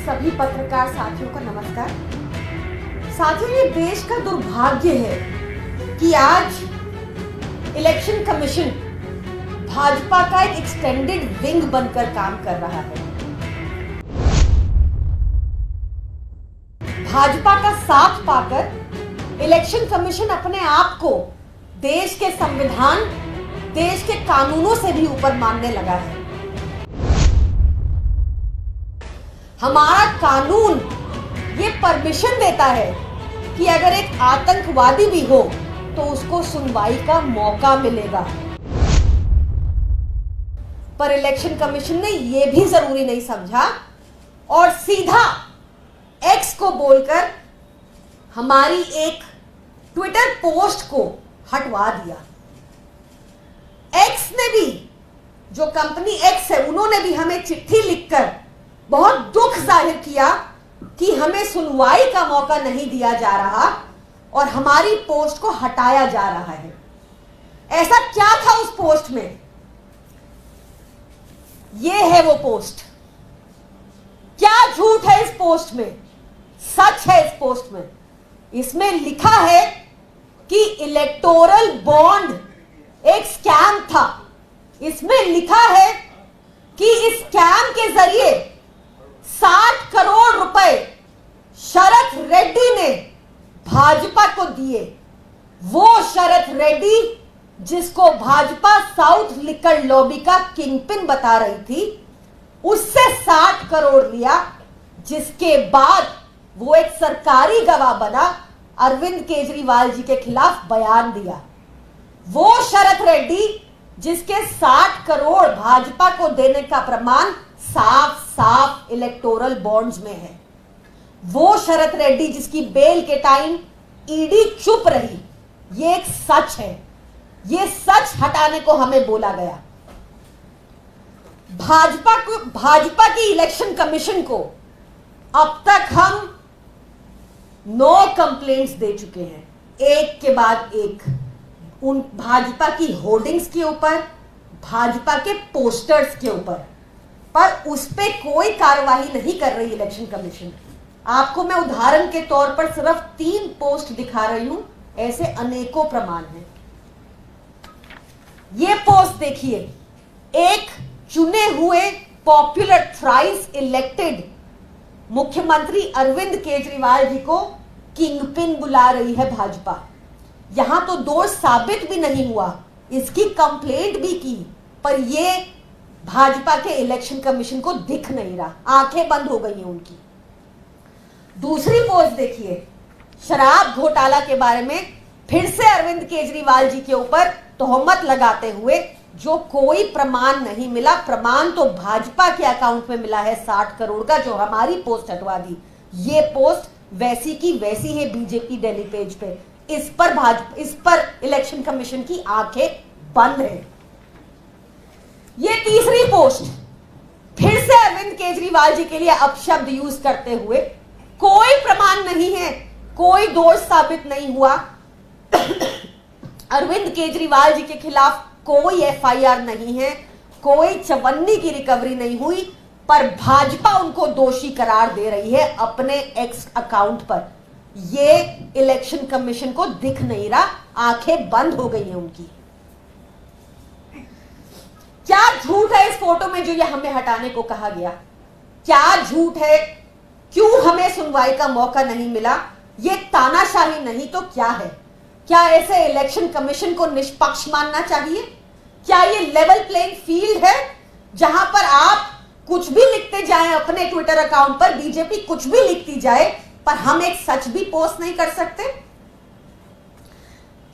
सभी पत्रकार साथियों को नमस्कार। साथियों, ये देश का दुर्भाग्य है कि आज इलेक्शन कमीशन भाजपा का एक एक्सटेंडेड विंग बनकर काम कर रहा है। भाजपा का साथ पाकर इलेक्शन कमीशन अपने आप को देश के संविधान, देश के कानूनों से भी ऊपर मानने लगा है। हमारा कानून ये परमिशन देता है कि अगर एक आतंकवादी भी हो तो उसको सुनवाई का मौका मिलेगा, पर इलेक्शन कमीशन ने यह भी जरूरी नहीं समझा और सीधा एक्स को बोलकर हमारी एक ट्विटर पोस्ट को हटवा दिया। एक्स ने भी, जो कंपनी एक्स है, उन्होंने भी हमें चिट्ठी लिखकर बहुत दुख जाहिर किया कि हमें सुनवाई का मौका नहीं दिया जा रहा और हमारी पोस्ट को हटाया जा रहा है। ऐसा क्या था उस पोस्ट में? यह है वो पोस्ट। क्या झूठ है इस पोस्ट में, सच है इस पोस्ट में। इसमें लिखा है कि इलेक्टोरल बॉन्ड एक स्कैम था। इसमें लिखा है कि इस स्कैम के जरिए 60 करोड़ रुपए शरद रेड्डी ने भाजपा को दिए। वो शरद रेड्डी जिसको भाजपा साउथ लिकर लॉबी का किंगपिन बता रही थी, उससे 60 करोड़ लिया, जिसके बाद वो एक सरकारी गवाह बना, अरविंद केजरीवाल जी के खिलाफ बयान दिया। वो शरद रेड्डी जिसके 60 करोड़ भाजपा को देने का प्रमाण साफ साफ इलेक्टोरल बॉन्ड्स में है। वो शरद रेड्डी जिसकी बेल के टाइम ईडी चुप रही। ये एक सच है। ये सच हटाने को हमें बोला गया। भाजपा की इलेक्शन कमीशन को अब तक हम 9 कंप्लेंट्स दे चुके हैं, एक के बाद एक। उन भाजपा की होर्डिंग्स के ऊपर, भाजपा के पोस्टर्स के ऊपर, पर उस पे कोई कार्रवाई नहीं कर रही इलेक्शन कमीशन। आपको मैं उदाहरण के तौर पर सिर्फ 3 पोस्ट दिखा रही हूं, ऐसे अनेकों प्रमाण हैं। ये पोस्ट देखिए, एक चुने हुए पॉपुलर थ्राइस इलेक्टेड मुख्यमंत्री अरविंद केजरीवाल जी को किंगपिन बुला रही है भाजपा। यहां तो दोष साबित भी नहीं हुआ, इसकी कंप्लेंट भी की, पर यह भाजपा के इलेक्शन कमीशन को दिख नहीं रहा, आंखें बंद हो गई हैं उनकी। दूसरी पोस्ट देखिए, शराब घोटाला के बारे में फिर से अरविंद केजरीवाल जी के ऊपर तोहमत लगाते हुए, जो कोई प्रमाण नहीं मिला। प्रमाण तो भाजपा के अकाउंट में मिला है 60 करोड़ का, जो हमारी पोस्ट हटवा दी। ये पोस्ट वैसी की वैसी है बीजेपी दिल्ली पेज पे। इस पर इलेक्शन कमीशन की आंखें बंद है। ये तीसरी पोस्ट फिर से अरविंद केजरीवाल जी के लिए अपशब्द यूज करते हुए, कोई प्रमाण नहीं है, कोई दोष साबित नहीं हुआ, अरविंद केजरीवाल जी के खिलाफ कोई एफआईआर नहीं है, कोई चवन्नी की रिकवरी नहीं हुई, पर भाजपा उनको दोषी करार दे रही है अपने एक्स अकाउंट पर। ये इलेक्शन कमीशन को दिख नहीं रहा, आंखें बंद हो गई हैं उनकी। क्या झूठ है इस फोटो में जो ये हमें हटाने को कहा गया? क्या झूठ है? क्यों हमें सुनवाई का मौका नहीं मिला? ये तानाशाही नहीं तो क्या है? क्या ऐसे इलेक्शन कमीशन को निष्पक्ष मानना चाहिए? क्या ये लेवल प्लेइंग फील्ड है जहां पर आप कुछ भी लिखते जाएं अपने ट्विटर अकाउंट पर, बीजेपी कुछ भी लिखती जाए, पर हम एक सच भी पोस्ट नहीं कर सकते?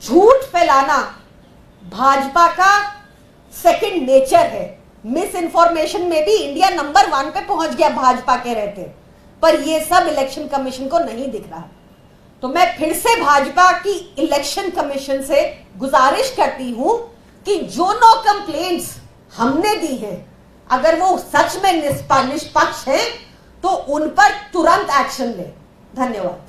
झूठ फैलाना भाजपा का सेकंड नेचर है। मिस इन्फॉर्मेशन में भी इंडिया नंबर 1 पे पहुंच गया भाजपा के रहते, पर यह सब इलेक्शन कमीशन को नहीं दिख रहा। तो मैं फिर से भाजपा की इलेक्शन कमीशन से गुजारिश करती हूं कि जो 9 कंप्लेंट्स हमने दी हैं, अगर वो सच में निष्पक्ष हैं तो उन पर तुरंत एक्शन ले। धन्यवाद।